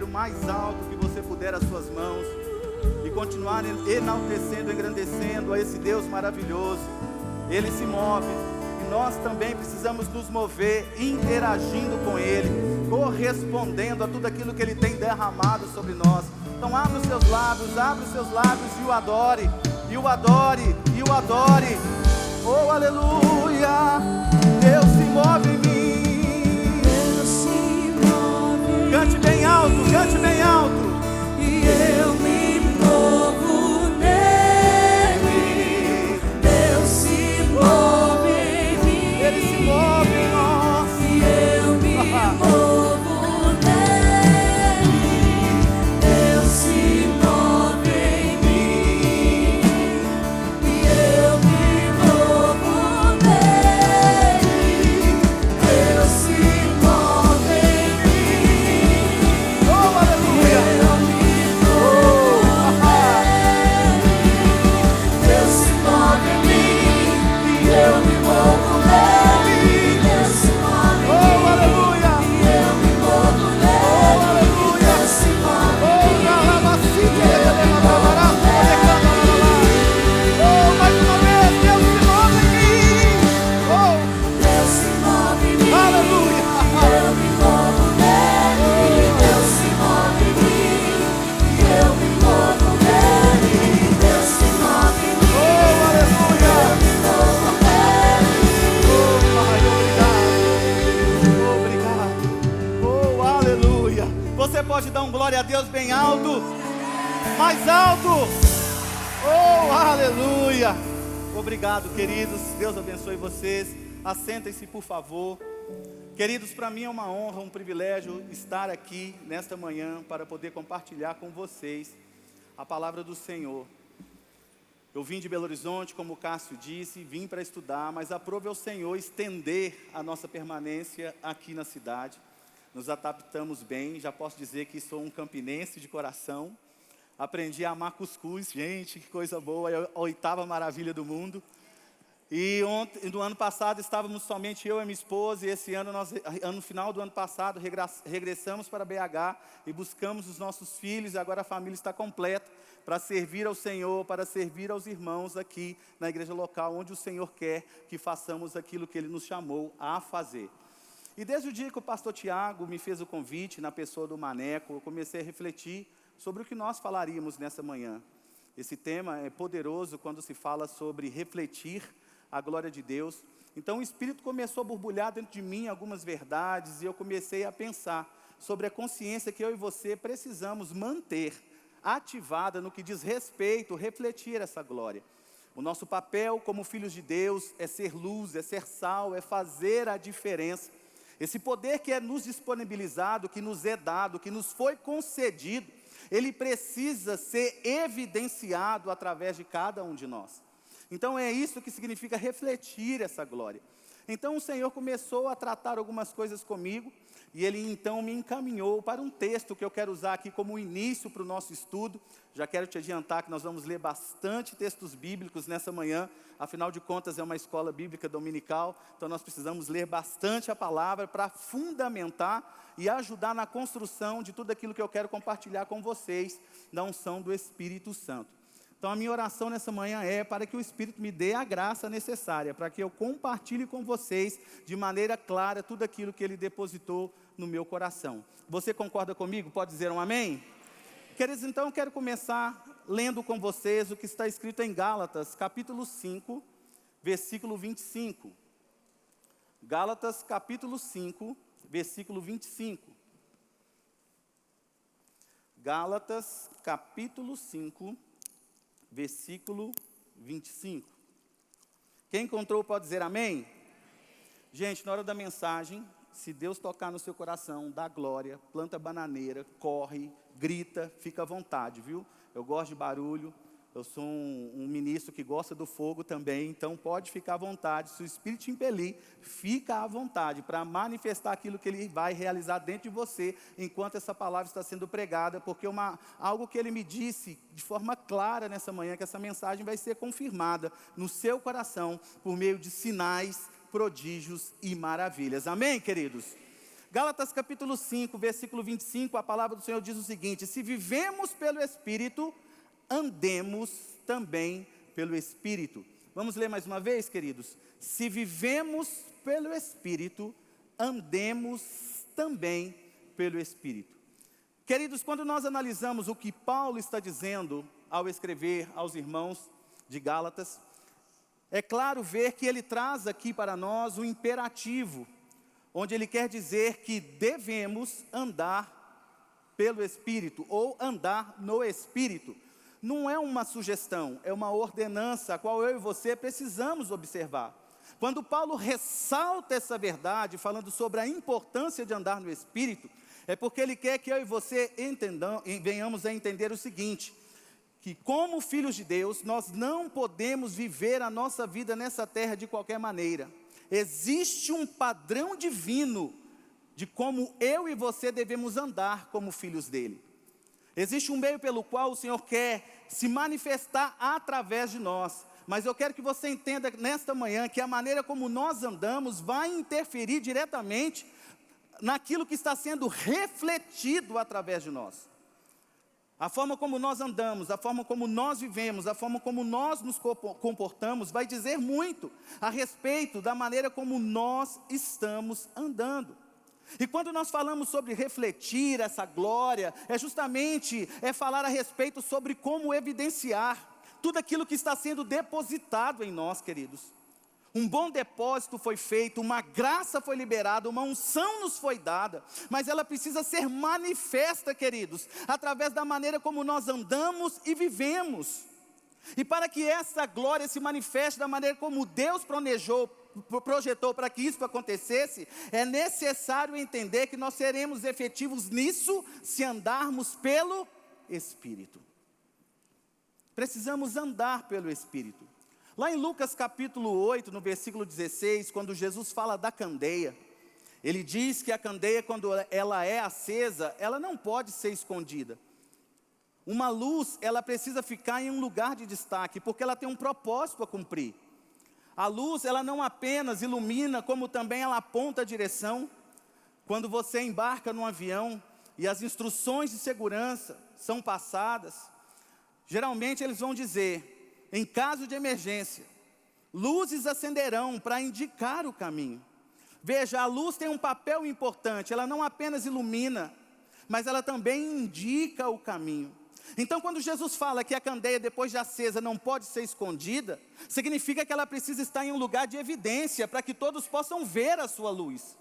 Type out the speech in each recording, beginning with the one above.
o mais alto que você puder as suas mãos e continuar enaltecendo, engrandecendo a esse Deus maravilhoso. Ele se move e nós também precisamos nos mover interagindo com Ele, correspondendo a tudo aquilo que Ele tem derramado sobre nós. Então abre os seus lábios e o adore, e o adore, e o adore. Oh, aleluia! Deus se move em mim. Deus se move. Cante bem alto, cante bem alto. E eu me movo nele. Deus se move em mim. Ele se move em nós. E eu me movo nele. Deus se move em mim. E eu me movo nele. Deus se move em mim. Oh, aleluia! Eu me movo nele. Deus se move em mim. E eu me movo nele. Deus se move Oh, em mim. aleluia! E eu me movo nele. Deus se move Oh, em mim. mais uma vez, Deus se move em mim. Oh, Deus se move em mim. aleluia! Eu me movo nele. Deus se move em mim. Eu me movo nele. Deus se move em mim. Oh, aleluia! Eu me movo nele. Oh, Pai, obrigado. Obrigado. Oh, aleluia. Você pode dar um glória a Deus bem alto? Mais alto. Oh, aleluia. Obrigado, queridos. Deus abençoe vocês. Assentem-se, por favor. Queridos, para mim é uma honra, um privilégio estar aqui nesta manhã para poder compartilhar com vocês a palavra do Senhor. Eu vim de Belo Horizonte, como o Cássio disse, vim para estudar, mas aprove ao Senhor estender a nossa permanência aqui na cidade. Nos adaptamos bem, já posso dizer que sou um campinense de coração. Aprendi a amar cuscuz, gente, que coisa boa, é a 8ª maravilha do mundo. E no ano passado estávamos somente eu e minha esposa, e esse ano, no final do ano passado, regressamos para BH e buscamos os nossos filhos, e agora a família está completa para servir ao Senhor, para servir aos irmãos aqui na igreja local, onde o Senhor quer que façamos aquilo que Ele nos chamou a fazer. E desde o dia que o pastor Tiago me fez o convite, na pessoa do Maneco, eu comecei a refletir sobre o que nós falaríamos nessa manhã. Esse tema é poderoso quando se fala sobre refletir a glória de Deus. Então o Espírito começou a borbulhar dentro de mim algumas verdades, e eu comecei a pensar sobre a consciência que eu e você precisamos manter ativada no que diz respeito, refletir essa glória. O nosso papel como filhos de Deus é ser luz, é ser sal, é fazer a diferença. Esse poder que é nos disponibilizado, que nos é dado, que nos foi concedido, ele precisa ser evidenciado através de cada um de nós. Então é isso que significa refletir essa glória. Então o Senhor começou a tratar algumas coisas comigo, e Ele então me encaminhou para um texto que eu quero usar aqui como início para o nosso estudo. Já quero te adiantar que nós vamos ler bastante textos bíblicos nessa manhã, afinal de contas é uma escola bíblica dominical, então nós precisamos ler bastante a palavra para fundamentar e ajudar na construção de tudo aquilo que eu quero compartilhar com vocês, da unção do Espírito Santo. Então a minha oração nessa manhã é para que o Espírito me dê a graça necessária, para que eu compartilhe com vocês de maneira clara tudo aquilo que Ele depositou no meu coração. Você concorda comigo? Pode dizer um amém? Queridos, então eu quero começar lendo com vocês o que está escrito em Gálatas, capítulo 5, versículo 25. Gálatas, capítulo 5, versículo 25. Gálatas, capítulo 5, versículo 25. Quem encontrou pode dizer amém? Gente, na hora da mensagem, se Deus tocar no seu coração, dá glória, planta bananeira, corre, grita, fica à vontade, viu? Eu gosto de barulho, eu sou um ministro que gosta do fogo também, então pode ficar à vontade. Se o Espírito te impelir, fica à vontade para manifestar aquilo que Ele vai realizar dentro de você, enquanto essa palavra está sendo pregada, porque algo que Ele me disse de forma clara nessa manhã, que essa mensagem vai ser confirmada no seu coração, por meio de sinais, prodígios e maravilhas. Amém, queridos? Gálatas capítulo 5, versículo 25, a palavra do Senhor diz o seguinte: se vivemos pelo Espírito, andemos também pelo Espírito. Vamos ler mais uma vez, queridos? Se vivemos pelo Espírito, andemos também pelo Espírito. Queridos, quando nós analisamos o que Paulo está dizendo ao escrever aos irmãos de Gálatas, é claro ver que ele traz aqui para nós um imperativo, onde ele quer dizer que devemos andar pelo Espírito, ou andar no Espírito. Não é uma sugestão, é uma ordenança, a qual eu e você precisamos observar. Quando Paulo ressalta essa verdade, falando sobre a importância de andar no Espírito, é porque ele quer que eu e você venhamos a entender o seguinte: que como filhos de Deus, nós não podemos viver a nossa vida nessa terra de qualquer maneira. Existe um padrão divino de como eu e você devemos andar como filhos dele. Existe um meio pelo qual o Senhor quer se manifestar através de nós. Mas eu quero que você entenda nesta manhã que a maneira como nós andamos vai interferir diretamente naquilo que está sendo refletido através de nós. A forma como nós andamos, a forma como nós vivemos, a forma como nós nos comportamos vai dizer muito a respeito da maneira como nós estamos andando. E quando nós falamos sobre refletir essa glória, justamente falar a respeito sobre como evidenciar tudo aquilo que está sendo depositado em nós, queridos. Um bom depósito foi feito, uma graça foi liberada, uma unção nos foi dada, mas ela precisa ser manifesta, queridos, através da maneira como nós andamos e vivemos. E para que essa glória se manifeste da maneira como Deus projetou para que isso acontecesse, é necessário entender que nós seremos efetivos nisso se andarmos pelo Espírito. Precisamos andar pelo Espírito. Lá em Lucas capítulo 8, no versículo 16, quando Jesus fala da candeia, ele diz que a candeia, quando ela é acesa, ela não pode ser escondida. Uma luz, ela precisa ficar em um lugar de destaque, porque ela tem um propósito a cumprir. A luz, ela não apenas ilumina, como também ela aponta a direção. Quando você embarca num avião e as instruções de segurança são passadas, geralmente eles vão dizer: em caso de emergência, luzes acenderão para indicar o caminho. Veja, a luz tem um papel importante, ela não apenas ilumina, mas ela também indica o caminho. Então, quando Jesus fala que a candeia, depois de acesa, não pode ser escondida, significa que ela precisa estar em um lugar de evidência, para que todos possam ver a sua luz.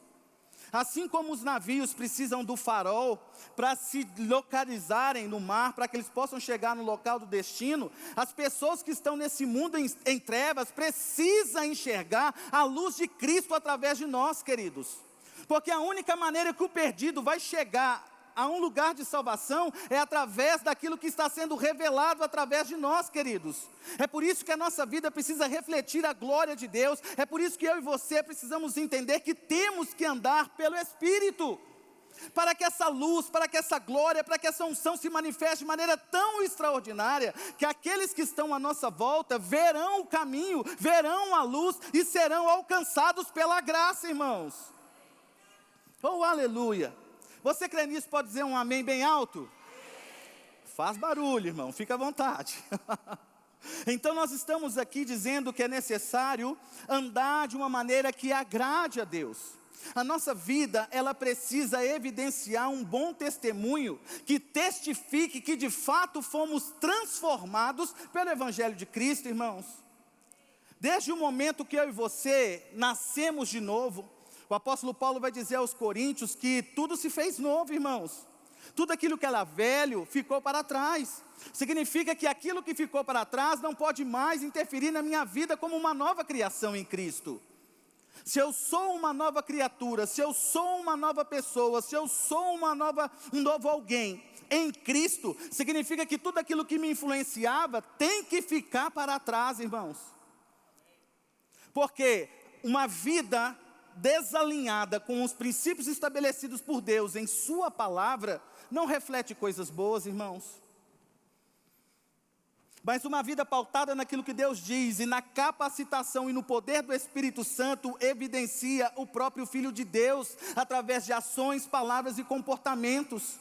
Assim como os navios precisam do farol para se localizarem no mar, para que eles possam chegar no local do destino, as pessoas que estão nesse mundo em trevas precisam enxergar a luz de Cristo através de nós, queridos. Porque a única maneira que o perdido vai chegar a um lugar de salvação é através daquilo que está sendo revelado através de nós, queridos. É por isso que a nossa vida precisa refletir a glória de Deus. É por isso que eu e você precisamos entender que temos que andar pelo Espírito, para que essa luz, para que essa glória, para que essa unção se manifeste de maneira tão extraordinária, que aqueles que estão à nossa volta verão o caminho, verão a luz e serão alcançados pela graça, irmãos. Oh, aleluia! Você crê nisso? Pode dizer um amém bem alto? Faz barulho, irmão, fica à vontade. Então nós estamos aqui dizendo que é necessário andar de uma maneira que agrade a Deus. A nossa vida, ela precisa evidenciar um bom testemunho, que testifique que de fato fomos transformados pelo Evangelho de Cristo, irmãos. Desde o momento que eu e você nascemos de novo, o apóstolo Paulo vai dizer aos coríntios que tudo se fez novo, irmãos. Tudo aquilo que era velho ficou para trás. Significa que aquilo que ficou para trás não pode mais interferir na minha vida como uma nova criação em Cristo. Se eu sou uma nova criatura, se eu sou uma nova pessoa, se eu sou um novo alguém em Cristo, significa que tudo aquilo que me influenciava tem que ficar para trás, irmãos. Porque uma vida desalinhada com os princípios estabelecidos por Deus em sua palavra, não reflete coisas boas, irmãos. Mas uma vida pautada naquilo que Deus diz e na capacitação e no poder do Espírito Santo evidencia o próprio Filho de Deus através de ações, palavras e comportamentos.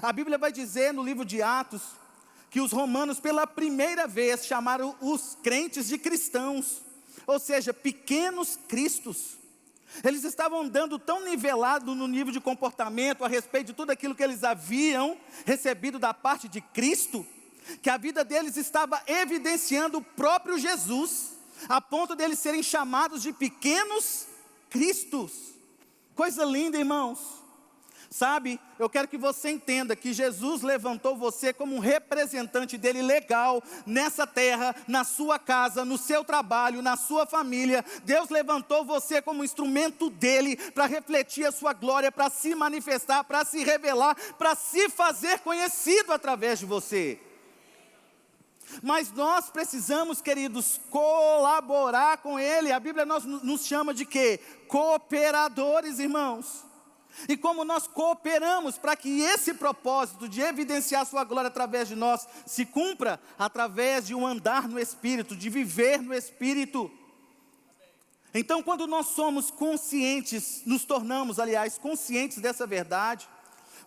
A Bíblia vai dizer no livro de Atos que os romanos pela primeira vez chamaram os crentes de cristãos, ou seja, pequenos cristos. Eles estavam andando tão nivelados no nível de comportamento a respeito de tudo aquilo que eles haviam recebido da parte de Cristo, que a vida deles estava evidenciando o próprio Jesus, a ponto deles serem chamados de pequenos cristos. Coisa linda, irmãos. Sabe, eu quero que você entenda que Jesus levantou você como um representante dele legal nessa terra, na sua casa, no seu trabalho, na sua família. Deus levantou você como instrumento dele para refletir a sua glória, para se manifestar, para se revelar, para se fazer conhecido através de você. Mas nós precisamos, queridos, colaborar com Ele. A Bíblia nos chama de quê? Cooperadores, irmãos. E como nós cooperamos para que esse propósito de evidenciar sua glória através de nós se cumpra? Através de um andar no Espírito, de viver no Espírito. Então, quando nós somos conscientes, nos tornamos, aliás, conscientes dessa verdade,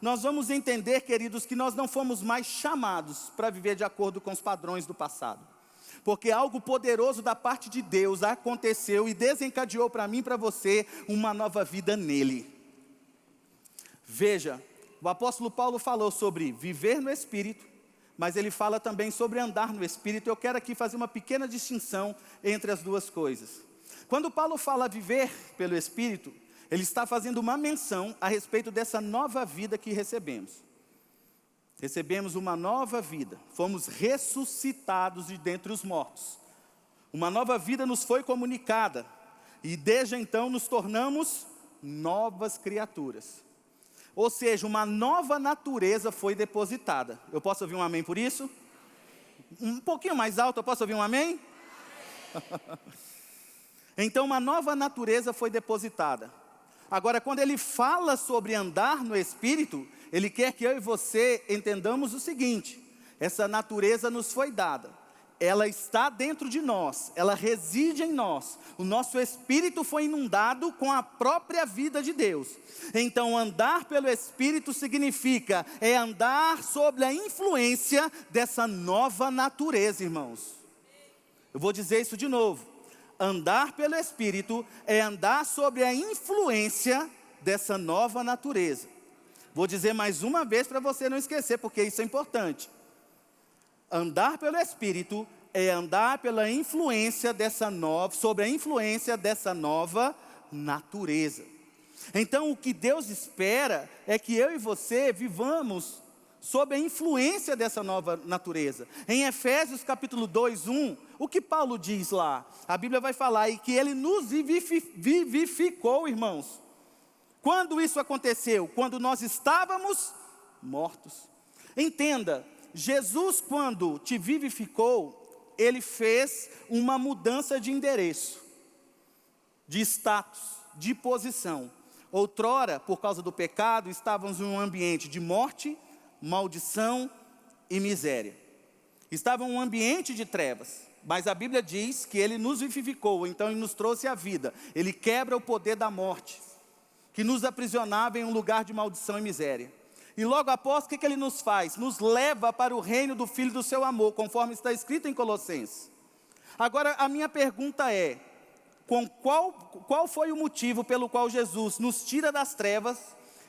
nós vamos entender, queridos, que nós não fomos mais chamados para viver de acordo com os padrões do passado. Porque algo poderoso da parte de Deus aconteceu e desencadeou para mim e para você uma nova vida nele. Veja, o apóstolo Paulo falou sobre viver no Espírito, mas ele fala também sobre andar no Espírito. Eu quero aqui fazer uma pequena distinção entre as duas coisas. Quando Paulo fala viver pelo Espírito, ele está fazendo uma menção a respeito dessa nova vida que recebemos. Recebemos uma nova vida, fomos ressuscitados de dentre os mortos. Uma nova vida nos foi comunicada e desde então nos tornamos novas criaturas. Ou seja, uma nova natureza foi depositada. Eu posso ouvir um amém por isso? Um pouquinho mais alto, eu posso ouvir um amém? Então uma nova natureza foi depositada. Agora, quando ele fala sobre andar no Espírito, ele quer que eu e você entendamos o seguinte: essa natureza nos foi dada, ela está dentro de nós, ela reside em nós, o nosso espírito foi inundado com a própria vida de Deus. Então andar pelo Espírito significa, andar sob a influência dessa nova natureza, irmãos. Eu vou dizer isso de novo. Andar pelo Espírito é andar sobre a influência dessa nova natureza. Vou dizer mais uma vez para você não esquecer, porque isso é importante. Andar pelo Espírito é andar pela influência dessa nova, sobre a influência dessa nova natureza. Então o que Deus espera é que eu e você vivamos sob a influência dessa nova natureza. Em Efésios capítulo 2, 1, o que Paulo diz lá? A Bíblia vai falar aí que Ele nos vivificou, irmãos. Quando isso aconteceu? Quando nós estávamos mortos. Entenda, Jesus quando te vivificou, Ele fez uma mudança de endereço, de status, de posição. Outrora, por causa do pecado, estávamos em um ambiente de morte, maldição e miséria. Estava em um ambiente de trevas, mas a Bíblia diz que Ele nos vivificou, então Ele nos trouxe a vida. Ele quebra o poder da morte, que nos aprisionava em um lugar de maldição e miséria. E logo após, o que Ele nos faz? Nos leva para o reino do Filho do seu amor, conforme está escrito em Colossenses. Agora, a minha pergunta é, qual foi o motivo pelo qual Jesus nos tira das trevas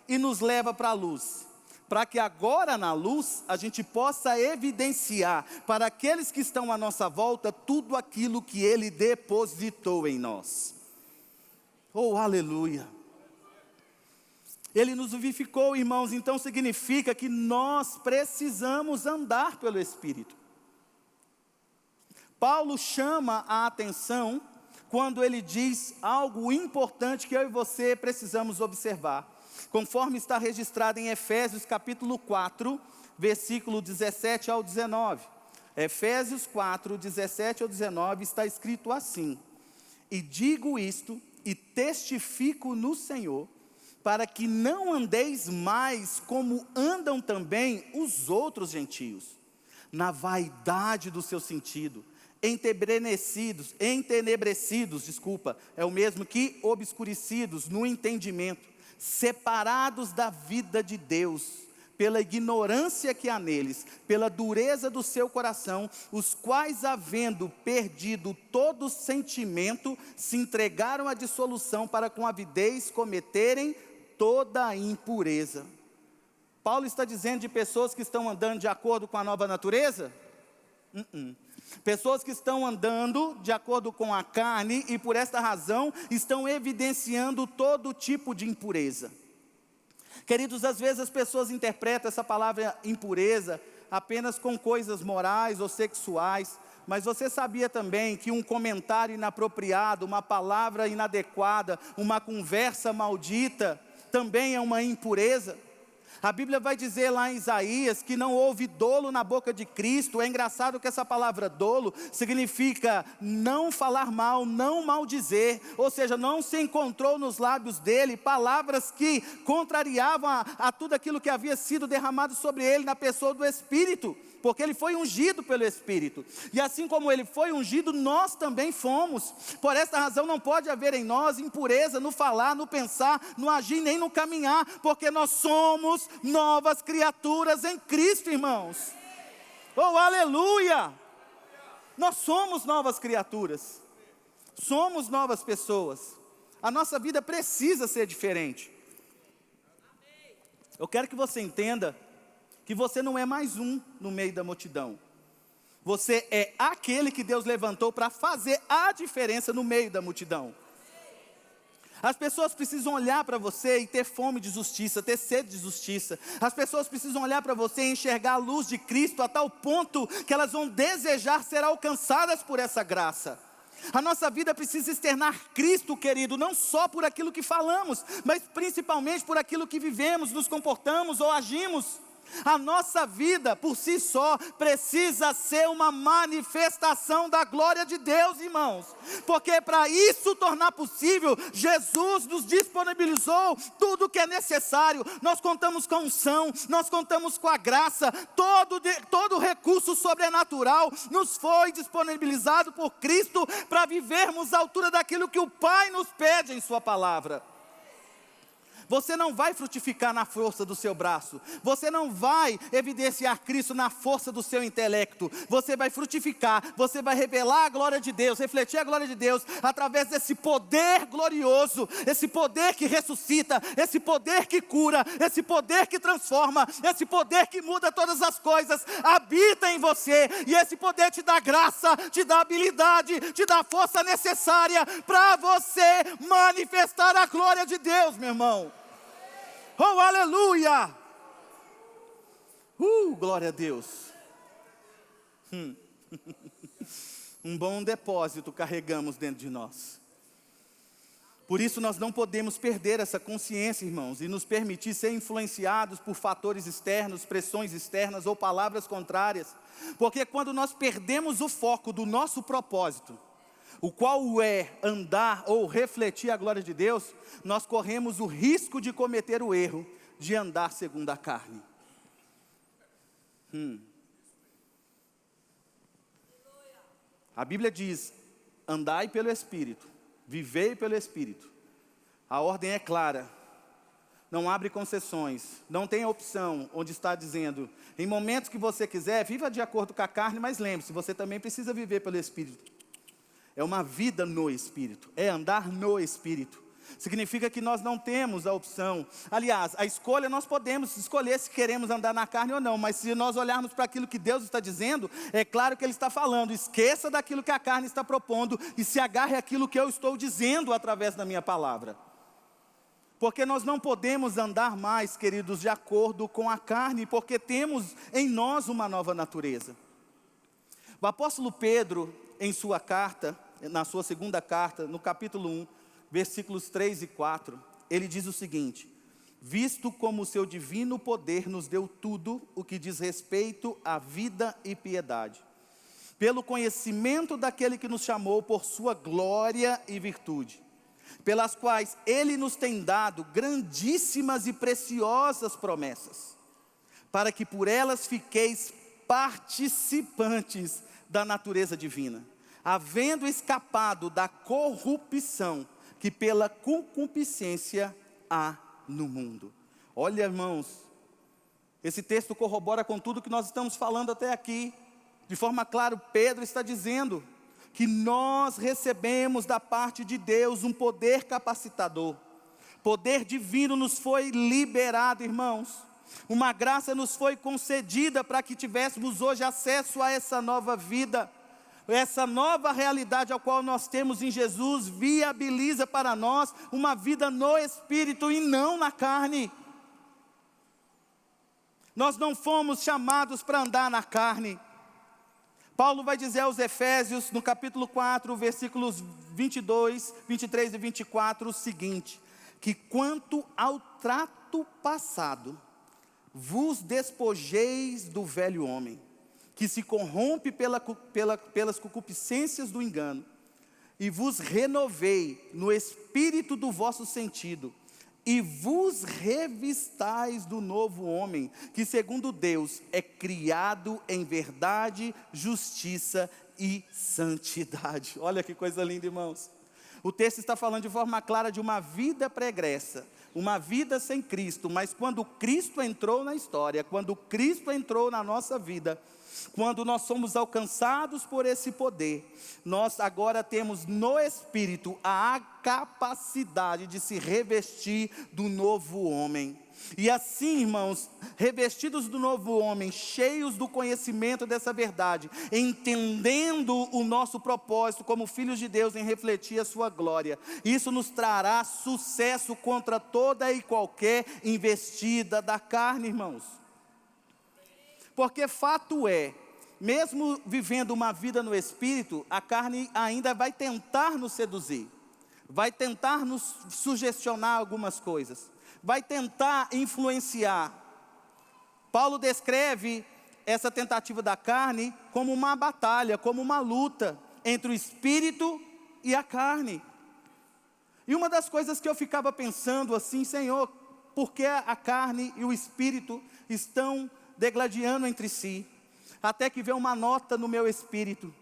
e nos leva para a luz? Para que agora na luz a gente possa evidenciar para aqueles que estão à nossa volta tudo aquilo que Ele depositou em nós. Oh, aleluia! Ele nos vivificou, irmãos, então significa que nós precisamos andar pelo Espírito. Paulo chama a atenção quando ele diz algo importante que eu e você precisamos observar. Conforme está registrado em Efésios capítulo 4, versículo 17 ao 19. Efésios 4, 17 ao 19 está escrito assim: E digo isto e testifico no Senhor, para que não andeis mais como andam também os outros gentios, na vaidade do seu sentido, entenebrecidos, é o mesmo que obscurecidos no entendimento, separados da vida de Deus, pela ignorância que há neles, pela dureza do seu coração, os quais, havendo perdido todo sentimento, se entregaram à dissolução para com avidez cometerem toda a impureza. Paulo está dizendo de pessoas que estão andando de acordo com a nova natureza? Pessoas que estão andando de acordo com a carne e por esta razão estão evidenciando todo tipo de impureza. Queridos, às vezes as pessoas interpretam essa palavra impureza apenas com coisas morais ou sexuais, mas você sabia também que um comentário inapropriado, uma palavra inadequada, uma conversa maldita, também é uma impureza? A Bíblia vai dizer lá em Isaías que não houve dolo na boca de Cristo. É engraçado que essa palavra dolo significa não falar mal, não maldizer. Ou seja, não se encontrou nos lábios dele palavras que contrariavam a tudo aquilo que havia sido derramado sobre ele na pessoa do Espírito. Porque ele foi ungido pelo Espírito. E assim como ele foi ungido, nós também fomos. Por esta razão não pode haver em nós impureza no falar, no pensar, no agir, nem no caminhar. Porque nós somos novas criaturas em Cristo, irmãos. Oh, aleluia! Nós somos novas criaturas. Somos novas pessoas. A nossa vida precisa ser diferente. Eu quero que você entenda que você não é mais um no meio da multidão. Você é aquele que Deus levantou para fazer a diferença no meio da multidão. As pessoas precisam olhar para você e ter fome de justiça, ter sede de justiça. As pessoas precisam olhar para você e enxergar a luz de Cristo a tal ponto que elas vão desejar ser alcançadas por essa graça. A nossa vida precisa externar Cristo, querido, não só por aquilo que falamos, mas principalmente por aquilo que vivemos, nos comportamos ou agimos. A nossa vida, por si só, precisa ser uma manifestação da glória de Deus, irmãos. Porque para isso tornar possível, Jesus nos disponibilizou tudo o que é necessário. Nós contamos com a unção, nós contamos com a graça, todo recurso sobrenatural nos foi disponibilizado por Cristo para vivermos à altura daquilo que o Pai nos pede em sua palavra. Você não vai frutificar na força do seu braço. Você não vai evidenciar Cristo na força do seu intelecto. Você vai frutificar, você vai revelar a glória de Deus, refletir a glória de Deus através desse poder glorioso, esse poder que ressuscita, esse poder que cura, esse poder que transforma, esse poder que muda todas as coisas, habita em você. E esse poder te dá graça, te dá habilidade, te dá a força necessária para você manifestar a glória de Deus, meu irmão. Oh, aleluia! Glória a Deus. Um bom depósito carregamos dentro de nós. Por isso nós não podemos perder essa consciência, irmãos, e nos permitir ser influenciados por fatores externos, pressões externas ou palavras contrárias. Porque quando nós perdemos o foco do nosso propósito, o qual é andar ou refletir a glória de Deus, nós corremos o risco de cometer o erro de andar segundo a carne. A Bíblia diz: andai pelo Espírito, vivei pelo Espírito. A ordem é clara, não abre concessões, não tem opção onde está dizendo, em momentos que você quiser, viva de acordo com a carne, mas lembre-se, você também precisa viver pelo Espírito. É uma vida no Espírito, é andar no Espírito. Significa que nós não temos a opção. Aliás, a escolha, nós podemos escolher se queremos andar na carne ou não. Mas se nós olharmos para aquilo que Deus está dizendo, é claro que Ele está falando, esqueça daquilo que a carne está propondo e se agarre àquilo que eu estou dizendo através da minha palavra. Porque nós não podemos andar mais, queridos, de acordo com a carne, porque temos em nós uma nova natureza. O apóstolo Pedro, em sua carta, na sua segunda carta, no capítulo 1, versículos 3 e 4, ele diz o seguinte: visto como o seu divino poder nos deu tudo o que diz respeito à vida e piedade, pelo conhecimento daquele que nos chamou por sua glória e virtude, pelas quais ele nos tem dado grandíssimas e preciosas promessas, para que por elas fiqueis participantes da natureza divina, havendo escapado da corrupção que pela concupiscência há no mundo. Olha, irmãos, esse texto corrobora com tudo que nós estamos falando até aqui. De forma clara, Pedro está dizendo que nós recebemos da parte de Deus um poder capacitador. Poder divino nos foi liberado, irmãos. Uma graça nos foi concedida para que tivéssemos hoje acesso a essa nova vida. Essa nova realidade ao qual nós temos em Jesus viabiliza para nós uma vida no Espírito e não na carne. Nós não fomos chamados para andar na carne. Paulo vai dizer aos Efésios, no capítulo 4, versículos 22, 23 e 24, o seguinte: que quanto ao trato passado, vos despojeis do velho homem, que se corrompe pelas concupiscências do engano, e vos renovei no espírito do vosso sentido, e vos revistais do novo homem, que segundo Deus é criado em verdade, justiça e santidade. Olha que coisa linda, irmãos. O texto está falando de forma clara de uma vida pregressa, uma vida sem Cristo, mas quando Cristo entrou na história, quando Cristo entrou na nossa vida, quando nós somos alcançados por esse poder, nós agora temos no Espírito a capacidade de se revestir do novo homem. E assim, irmãos, revestidos do novo homem, cheios do conhecimento dessa verdade, entendendo o nosso propósito como filhos de Deus em refletir a sua glória, isso nos trará sucesso contra toda e qualquer investida da carne, irmãos. Porque fato é, mesmo vivendo uma vida no Espírito, a carne ainda vai tentar nos seduzir, vai tentar nos sugestionar algumas coisas, vai tentar influenciar. Paulo descreve essa tentativa da carne como uma batalha, como uma luta entre o Espírito e a carne. E uma das coisas que eu ficava pensando assim: Senhor, por que a carne e o Espírito estão degladiando entre si? Até que veio uma nota no meu espírito,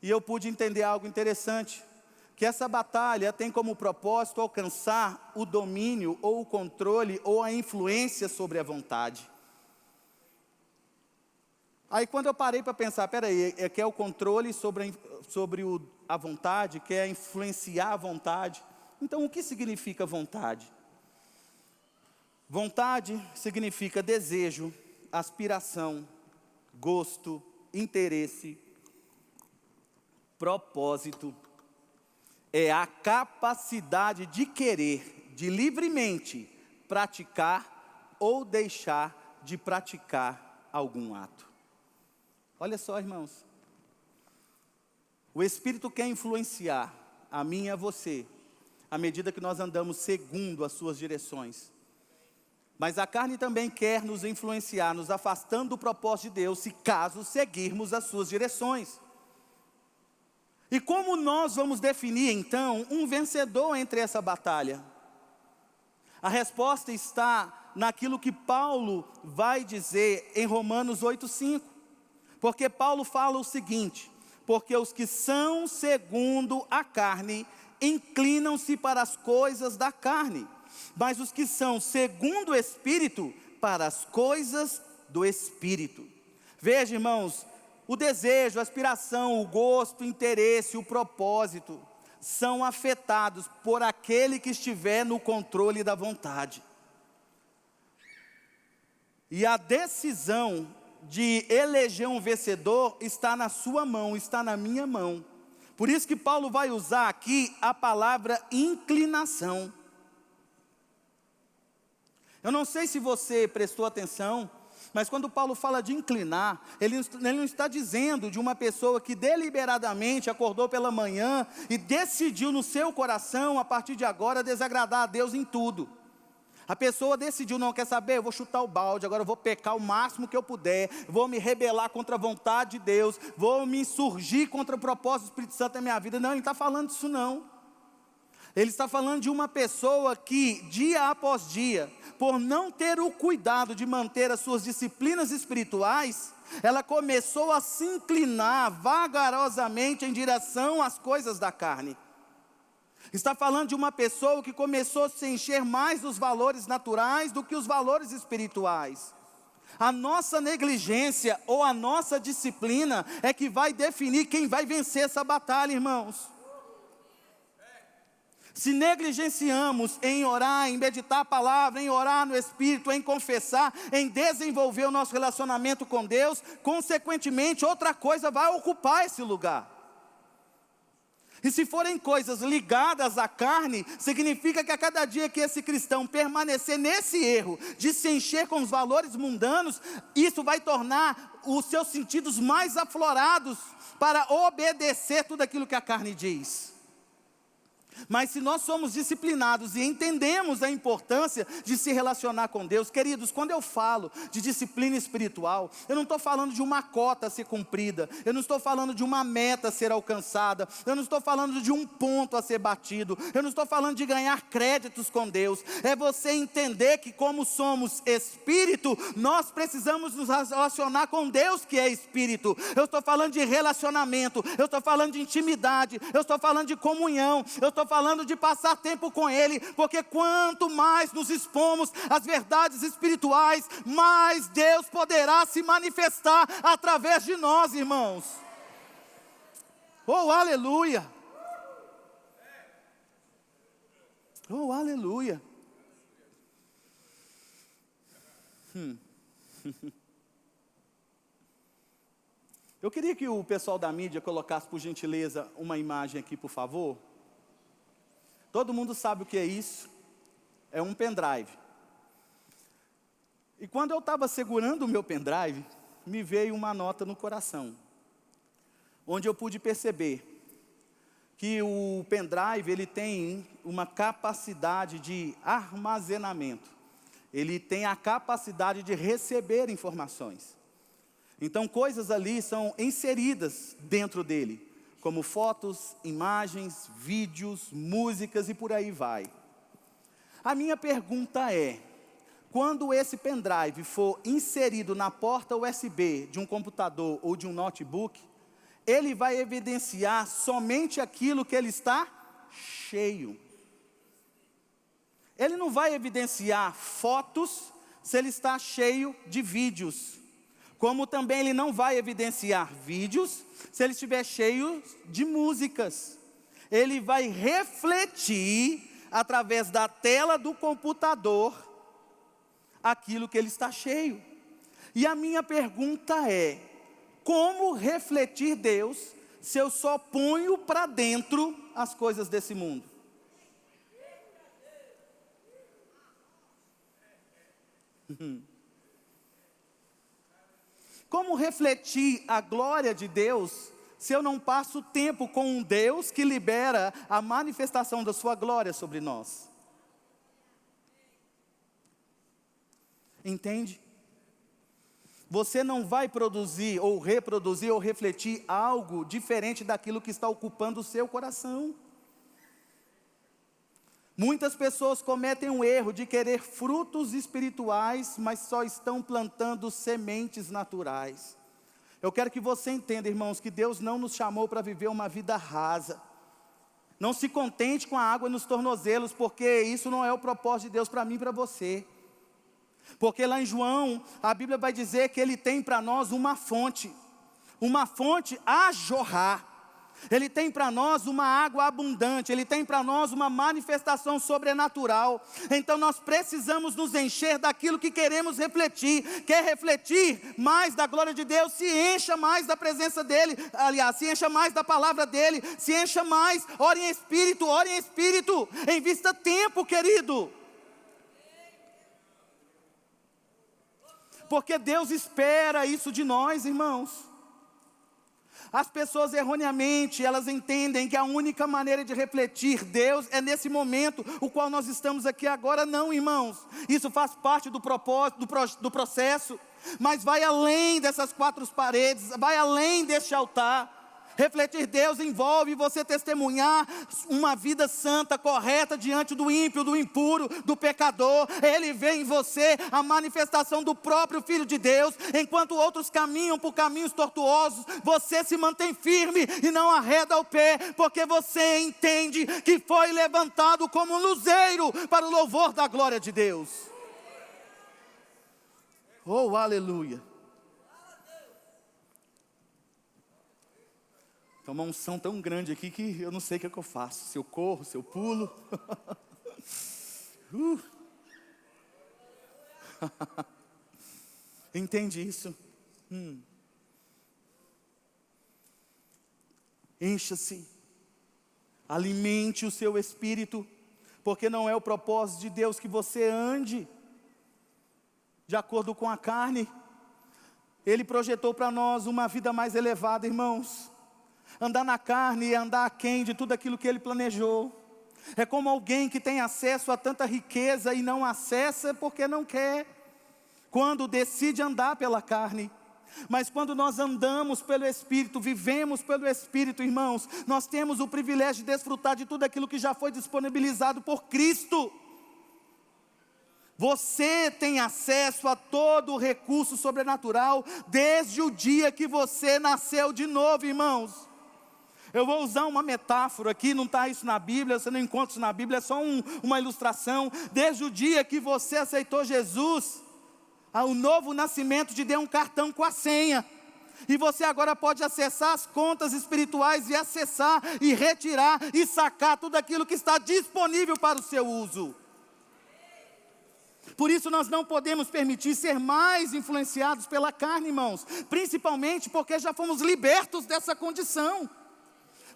e eu pude entender algo interessante, que essa batalha tem como propósito alcançar o domínio, ou o controle, ou a influência sobre a vontade. Aí quando eu parei para pensar, peraí, quer o controle sobre a vontade, quer influenciar a vontade, então o que significa vontade? Vontade significa desejo, aspiração, gosto, interesse, propósito. É a capacidade de querer, de livremente praticar ou deixar de praticar algum ato. Olha só, irmãos, o Espírito quer influenciar a mim e a você, à medida que nós andamos segundo as suas direções. Mas a carne também quer nos influenciar, nos afastando do propósito de Deus, se caso seguirmos as suas direções. E como nós vamos definir então um vencedor entre essa batalha? A resposta está naquilo que Paulo vai dizer em Romanos 8,5. Porque Paulo fala o seguinte: porque os que são segundo a carne inclinam-se para as coisas da carne, mas os que são segundo o Espírito, para as coisas do Espírito. Veja, irmãos, o desejo, a aspiração, o gosto, o interesse, o propósito, são afetados por aquele que estiver no controle da vontade. E a decisão de eleger um vencedor está na sua mão, está na minha mão. Por isso que Paulo vai usar aqui a palavra inclinação. Eu não sei se você prestou atenção, mas quando Paulo fala de inclinar, ele não está dizendo de uma pessoa que deliberadamente acordou pela manhã e decidiu no seu coração, a partir de agora, desagradar a Deus em tudo. A pessoa decidiu, não quer saber, eu vou chutar o balde, agora eu vou pecar o máximo que eu puder, vou me rebelar contra a vontade de Deus, vou me insurgir contra o propósito do Espírito Santo na minha vida. Não, ele não está falando disso não. Ele está falando de uma pessoa que, dia após dia, por não ter o cuidado de manter as suas disciplinas espirituais, ela começou a se inclinar vagarosamente em direção às coisas da carne. Está falando de uma pessoa que começou a se encher mais dos valores naturais do que os valores espirituais. A nossa negligência ou a nossa disciplina é que vai definir quem vai vencer essa batalha, irmãos. Se negligenciamos em orar, em meditar a palavra, em orar no Espírito, em confessar, em desenvolver o nosso relacionamento com Deus, consequentemente outra coisa vai ocupar esse lugar. E se forem coisas ligadas à carne, significa que a cada dia que esse cristão permanecer nesse erro, de se encher com os valores mundanos, isso vai tornar os seus sentidos mais aflorados para obedecer tudo aquilo que a carne diz. Mas se nós somos disciplinados e entendemos a importância de se relacionar com Deus, queridos, quando eu falo de disciplina espiritual, eu não estou falando de uma cota a ser cumprida, eu não estou falando de uma meta a ser alcançada, eu não estou falando de um ponto a ser batido, eu não estou falando de ganhar créditos com Deus, é você entender que como somos espírito, nós precisamos nos relacionar com Deus que é espírito. Eu estou falando de relacionamento, eu estou falando de intimidade, eu estou falando de comunhão, eu estou falando de passar tempo com Ele, porque quanto mais nos expomos às verdades espirituais, mais Deus poderá se manifestar através de nós, irmãos. Oh, aleluia! Oh, aleluia! Eu queria que o pessoal da mídia colocasse, por gentileza, uma imagem aqui, por favor. Todo mundo sabe o que é isso, é um pendrive. E quando eu estava segurando o meu pendrive, me veio uma nota no coração, onde eu pude perceber que o pendrive ele tem uma capacidade de armazenamento, ele tem a capacidade de receber informações. Então coisas ali são inseridas dentro dele, como fotos, imagens, vídeos, músicas e por aí vai. A minha pergunta é, quando esse pendrive for inserido na porta USB de um computador ou de um notebook, ele vai evidenciar somente aquilo que ele está cheio. Ele não vai evidenciar fotos se ele está cheio de vídeos, como também ele não vai evidenciar vídeos se ele estiver cheio de músicas. Ele vai refletir através da tela do computador aquilo que ele está cheio. E a minha pergunta é, como refletir Deus se eu só ponho para dentro as coisas desse mundo? Como refletir a glória de Deus se eu não passo tempo com um Deus que libera a manifestação da sua glória sobre nós? Entende? Você não vai produzir ou reproduzir ou refletir algo diferente daquilo que está ocupando o seu coração. Muitas pessoas cometem o erro de querer frutos espirituais, mas só estão plantando sementes naturais. Eu quero que você entenda, irmãos, que Deus não nos chamou para viver uma vida rasa. Não se contente com a água nos tornozelos, porque isso não é o propósito de Deus para mim e para você. Porque lá em João, a Bíblia vai dizer que Ele tem para nós uma fonte a jorrar. Ele tem para nós uma água abundante, Ele tem para nós uma manifestação sobrenatural. Então nós precisamos nos encher daquilo que queremos refletir. Quer refletir mais da glória de Deus? Se encha mais da presença dEle. Aliás, se encha mais da palavra dEle. Se encha mais, ore em espírito, invista tempo, querido. Porque Deus espera isso de nós, irmãos. As pessoas erroneamente, elas entendem que a única maneira de refletir Deus é nesse momento, o qual nós estamos aqui agora. Não, irmãos, isso faz parte do propósito, do processo, mas vai além dessas quatro paredes, vai além deste altar. Refletir Deus envolve você testemunhar uma vida santa, correta, diante do ímpio, do impuro, do pecador. Ele vê em você a manifestação do próprio Filho de Deus. Enquanto outros caminham por caminhos tortuosos, você se mantém firme e não arreda o pé, porque você entende que foi levantado como um luzeiro para o louvor da glória de Deus. Oh, aleluia. É uma unção tão grande aqui que eu não sei o que é que eu faço. Se eu corro, se eu pulo. Entende isso? Encha-se. Alimente o seu espírito. Porque não é o propósito de Deus que você ande de acordo com a carne. Ele projetou para nós uma vida mais elevada, irmãos. Andar na carne é andar aquém de tudo aquilo que Ele planejou. É como alguém que tem acesso a tanta riqueza e não acessa porque não quer, quando decide andar pela carne. Mas quando nós andamos pelo Espírito, vivemos pelo Espírito, irmãos, nós temos o privilégio de desfrutar de tudo aquilo que já foi disponibilizado por Cristo. Você tem acesso a todo o recurso sobrenatural desde o dia que você nasceu de novo, irmãos. Eu vou usar uma metáfora aqui, não está isso na Bíblia, você não encontra isso na Bíblia, é só uma ilustração. Desde o dia que você aceitou Jesus, o novo nascimento te deu um cartão com a senha. E você agora pode acessar as contas espirituais e acessar e retirar e sacar tudo aquilo que está disponível para o seu uso. Por isso nós não podemos permitir ser mais influenciados pela carne, irmãos. Principalmente porque já fomos libertos dessa condição.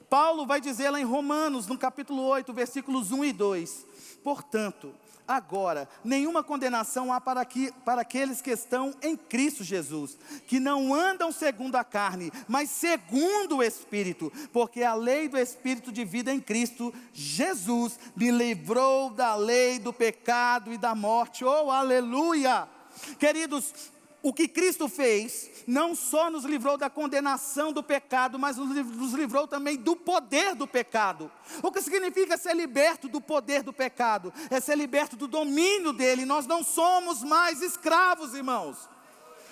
Paulo vai dizer lá em Romanos, no capítulo 8, versículos 1 e 2. Portanto, agora, nenhuma condenação há para aqueles que estão em Cristo Jesus, que não andam segundo a carne, mas segundo o Espírito, porque a lei do Espírito de vida em Cristo Jesus me livrou da lei do pecado e da morte. Oh, aleluia! Queridos, o que Cristo fez, não só nos livrou da condenação do pecado, mas nos livrou também do poder do pecado. O que significa ser liberto do poder do pecado? É ser liberto do domínio dele. Nós não somos mais escravos, irmãos.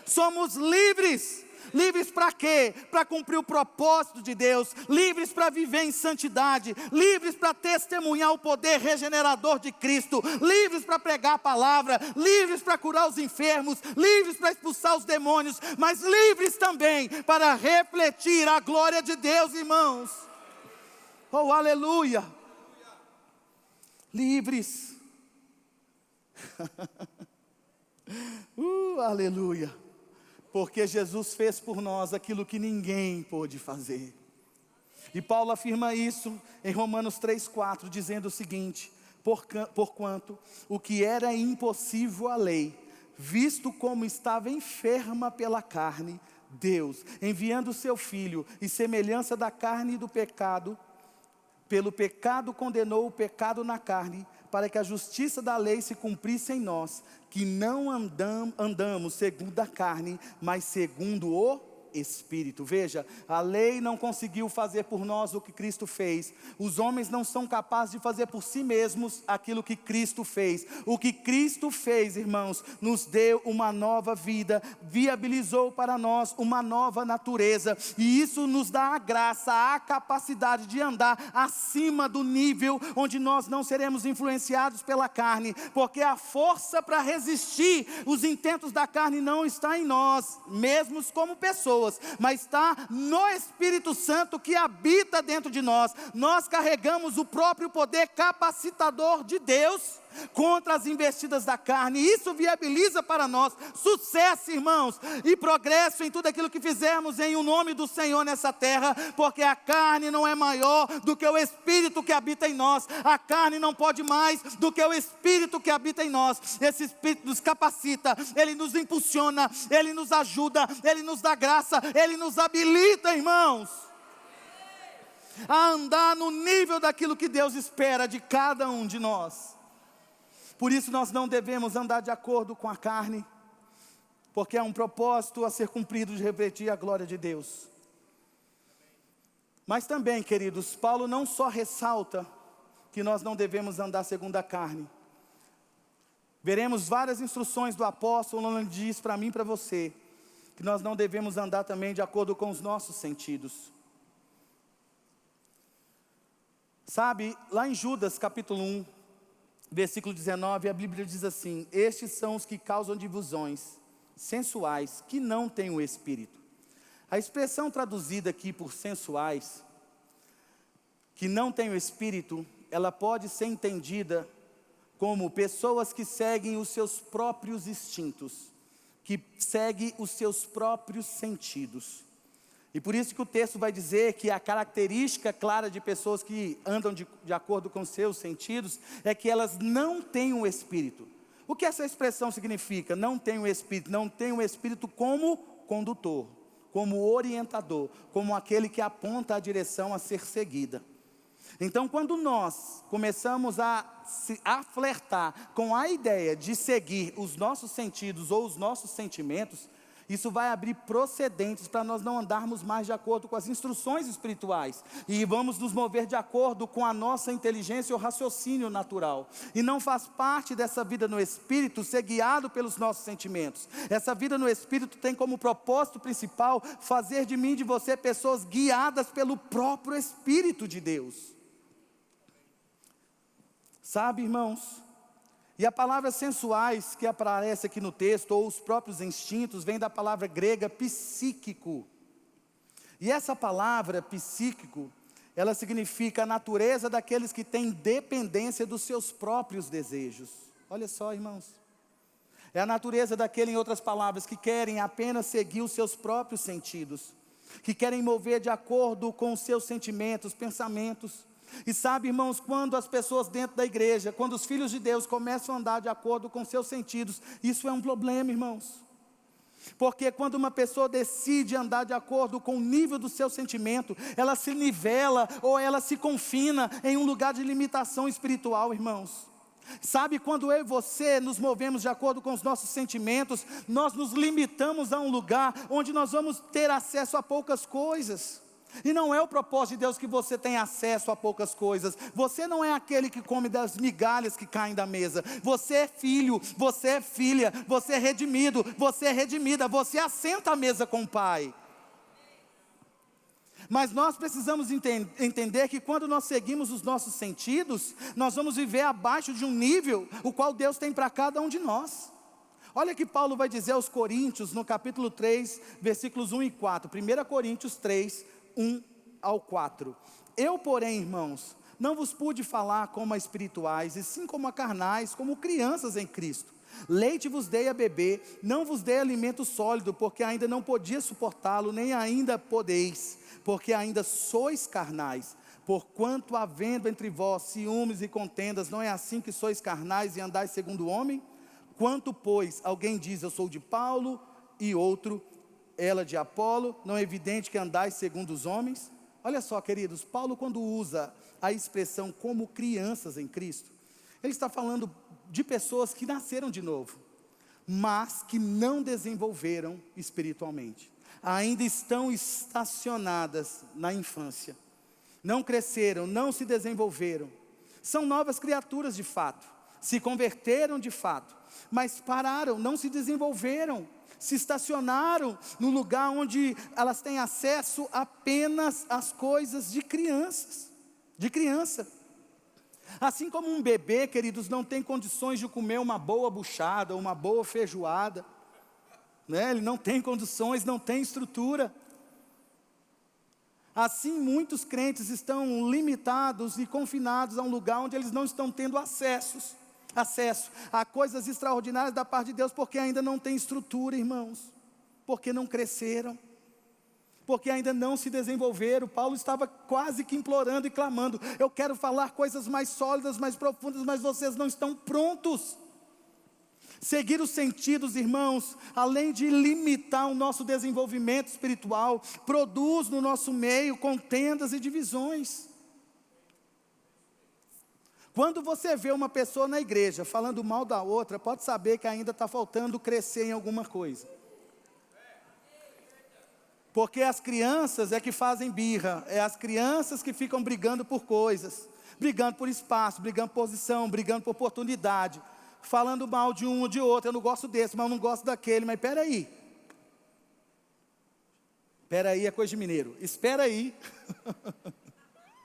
Somos livres. Livres para quê? Para cumprir o propósito de Deus. Livres para viver em santidade. Livres para testemunhar o poder regenerador de Cristo. Livres para pregar a palavra. Livres para curar os enfermos. Livres para expulsar os demônios. Mas livres também para refletir a glória de Deus, irmãos. Oh, aleluia! Livres. Aleluia! Porque Jesus fez por nós aquilo que ninguém pôde fazer. E Paulo afirma isso em Romanos 3,4, dizendo o seguinte: porquanto o que era impossível à lei, visto como estava enferma pela carne, Deus, enviando o seu Filho, em semelhança da carne e do pecado, pelo pecado condenou o pecado na carne, para que a justiça da lei se cumprisse em nós, que não andamos segundo a carne, mas segundo o Espírito. Veja, a lei não conseguiu fazer por nós o que Cristo fez. Os homens não são capazes de fazer por si mesmos aquilo que Cristo fez. O que Cristo fez, irmãos, nos deu uma nova vida, viabilizou para nós uma nova natureza, e isso nos dá a graça, a capacidade de andar acima do nível onde nós não seremos influenciados pela carne, porque a força para resistir os intentos da carne não está em nós mesmos como pessoas, mas está no Espírito Santo que habita dentro de nós. Nós carregamos o próprio poder capacitador de Deus contra as investidas da carne. Isso viabiliza para nós sucesso, irmãos, e progresso em tudo aquilo que fizermos em o nome do Senhor nessa terra, porque a carne não é maior do que o Espírito que habita em nós. A carne não pode mais do que o Espírito que habita em nós. Esse Espírito nos capacita, Ele nos impulsiona, Ele nos ajuda, Ele nos dá graça, Ele nos habilita, irmãos, a andar no nível daquilo que Deus espera de cada um de nós. Por isso nós não devemos andar de acordo com a carne, porque é um propósito a ser cumprido de refletir a glória de Deus. Mas também, queridos, Paulo não só ressalta que nós não devemos andar segundo a carne. Veremos várias instruções do apóstolo, onde diz para mim e para você, que nós não devemos andar também de acordo com os nossos sentidos. Sabe, lá em Judas capítulo 1, versículo 19, a Bíblia diz assim: estes são os que causam divisões sensuais, que não têm o Espírito. A expressão traduzida aqui por sensuais, que não têm o Espírito, ela pode ser entendida como pessoas que seguem os seus próprios instintos, que seguem os seus próprios sentidos. E por isso que o texto vai dizer que a característica clara de pessoas que andam de acordo com seus sentidos é que elas não têm o Espírito. O que essa expressão significa? Não tem o Espírito. Não tem o Espírito como condutor, como orientador, como aquele que aponta a direção a ser seguida. Então, quando nós começamos a flertar com a ideia de seguir os nossos sentidos ou os nossos sentimentos, isso vai abrir precedentes para nós não andarmos mais de acordo com as instruções espirituais. E vamos nos mover de acordo com a nossa inteligência ou raciocínio natural. E não faz parte dessa vida no Espírito ser guiado pelos nossos sentimentos. Essa vida no Espírito tem como propósito principal fazer de mim e de você pessoas guiadas pelo próprio Espírito de Deus. Sabe, irmãos? E a palavra sensuais que aparece aqui no texto, ou os próprios instintos, vem da palavra grega psíquico. E essa palavra psíquico, ela significa a natureza daqueles que têm dependência dos seus próprios desejos. Olha só, irmãos. É a natureza daquele, em outras palavras, que querem apenas seguir os seus próprios sentidos, que querem mover de acordo com os seus sentimentos, pensamentos. E sabe, irmãos, quando as pessoas dentro da igreja, quando os filhos de Deus começam a andar de acordo com seus sentidos, isso é um problema, irmãos. Porque quando uma pessoa decide andar de acordo com o nível do seu sentimento, ela se nivela ou ela se confina em um lugar de limitação espiritual, irmãos. Sabe, quando eu e você nos movemos de acordo com os nossos sentimentos, nós nos limitamos a um lugar onde nós vamos ter acesso a poucas coisas. E não é o propósito de Deus que você tenha acesso a poucas coisas. Você não é aquele que come das migalhas que caem da mesa. Você é filho, você é filha, você é redimido, você é redimida. Você assenta à mesa com o Pai. Mas nós precisamos entender que quando nós seguimos os nossos sentidos, nós vamos viver abaixo de um nível o qual Deus tem para cada um de nós. Olha que Paulo vai dizer aos Coríntios no capítulo 3, versículos 1 e 4. 1 Coríntios 3, 1 ao 4. Eu, porém, irmãos, não vos pude falar como a espirituais, e sim como a carnais, como crianças em Cristo. Leite vos dei a beber, não vos dei alimento sólido, porque ainda não podia suportá-lo, nem ainda podeis, porque ainda sois carnais. Porquanto havendo entre vós ciúmes e contendas, não é assim que sois carnais e andais segundo o homem? Quanto, pois, alguém diz, eu sou de Paulo, e outro, ela de Apolo, não é evidente que andais segundo os homens? Olha só, queridos, Paulo, quando usa a expressão como crianças em Cristo, ele está falando de pessoas que nasceram de novo, mas que não desenvolveram espiritualmente, ainda estão estacionadas na infância, não cresceram, não se desenvolveram, são novas criaturas de fato, se converteram de fato, mas pararam, não se desenvolveram, se estacionaram no lugar onde elas têm acesso apenas às coisas de criança. Assim como um bebê, queridos, não tem condições de comer uma boa buchada, uma boa feijoada, né? Ele não tem condições, não tem estrutura. Assim muitos crentes estão limitados e confinados a um lugar onde eles não estão tendo acesso a coisas extraordinárias da parte de Deus, porque ainda não tem estrutura, irmãos, porque não cresceram, porque ainda não se desenvolveram. Paulo estava quase que implorando e clamando, eu quero falar coisas mais sólidas, mais profundas, mas vocês não estão prontos. Seguir os sentidos, irmãos, além de limitar o nosso desenvolvimento espiritual, produz no nosso meio contendas e divisões. Quando você vê uma pessoa na igreja falando mal da outra, pode saber que ainda está faltando crescer em alguma coisa. Porque as crianças é que fazem birra, é as crianças que ficam brigando por coisas, brigando por espaço, brigando por posição, brigando por oportunidade, falando mal de um ou de outro. Eu não gosto desse, mas eu não gosto daquele. Mas peraí, é coisa de mineiro, espera aí.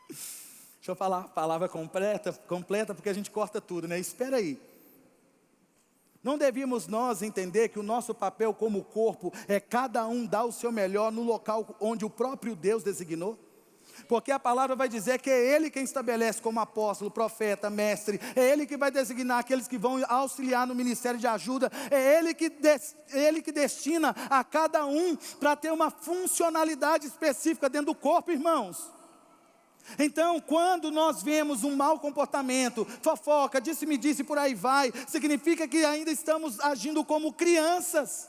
Deixa eu falar a palavra completa, porque a gente corta tudo, né? Espera aí. Não devíamos nós entender que o nosso papel como corpo é cada um dar o seu melhor no local onde o próprio Deus designou? Porque a palavra vai dizer que é Ele quem estabelece como apóstolo, profeta, mestre. É Ele que vai designar aqueles que vão auxiliar no ministério de ajuda. É Ele que destina a cada um para ter uma funcionalidade específica dentro do corpo, irmãos. Então, quando nós vemos um mau comportamento, fofoca, disse-me-disse, por aí vai, significa que ainda estamos agindo como crianças.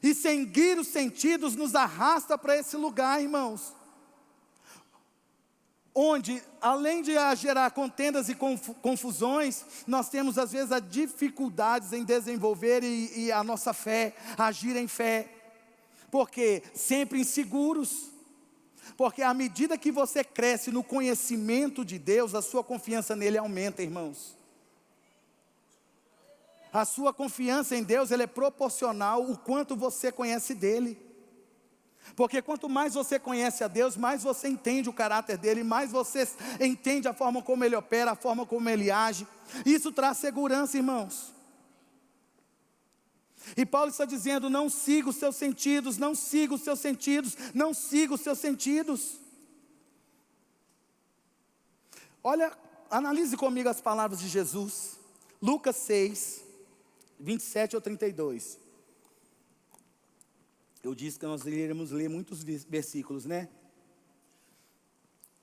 E seguir os sentidos nos arrasta para esse lugar, irmãos. Onde, além de gerar contendas e confusões, nós temos às vezes as dificuldades em desenvolver e a nossa fé, agir em fé. Porque sempre inseguros. Porque à medida que você cresce no conhecimento de Deus, a sua confiança nele aumenta, irmãos. A sua confiança em Deus, ela é proporcional ao quanto você conhece dele. Porque quanto mais você conhece a Deus, mais você entende o caráter dele, mais você entende a forma como ele opera, a forma como ele age. Isso traz segurança, irmãos. E Paulo está dizendo: não siga os seus sentidos, não siga os seus sentidos, não siga os seus sentidos. Olha, analise comigo as palavras de Jesus. Lucas 6, 27 ao 32. Eu disse que nós iríamos ler muitos versículos, né?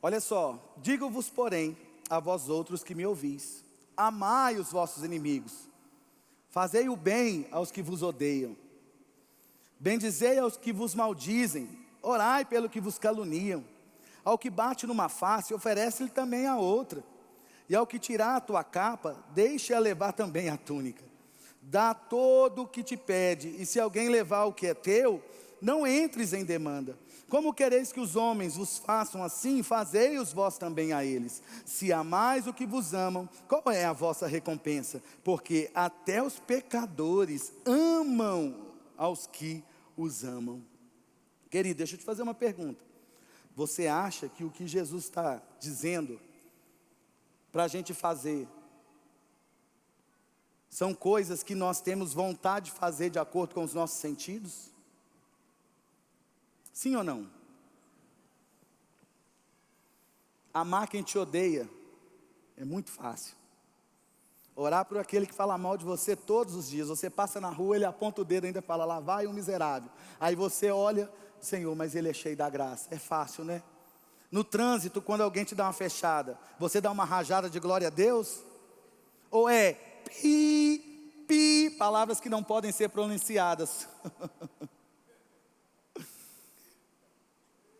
Olha só: digo-vos, porém, a vós outros que me ouvis, amai os vossos inimigos, fazei o bem aos que vos odeiam, bendizei aos que vos maldizem, orai pelo que vos caluniam. Ao que bate numa face, oferece-lhe também a outra. E ao que tirar a tua capa, deixa levar também a túnica. Dá todo o que te pede, e se alguém levar o que é teu, não entres em demanda. Como quereis que os homens vos façam assim, fazei-os vós também a eles. Se amais o que vos amam, qual é a vossa recompensa? Porque até os pecadores amam aos que os amam. Querido, deixa eu te fazer uma pergunta. Você acha que o que Jesus está dizendo para a gente fazer são coisas que nós temos vontade de fazer de acordo com os nossos sentidos? Sim ou não? Amar quem te odeia é muito fácil. Orar por aquele que fala mal de você todos os dias. Você passa na rua, ele aponta o dedo e ainda fala: lá vai um miserável. Aí você olha: Senhor, mas ele é cheio da graça. É fácil, né? No trânsito, quando alguém te dá uma fechada, você dá uma rajada de glória a Deus? Ou é pi, pi, palavras que não podem ser pronunciadas?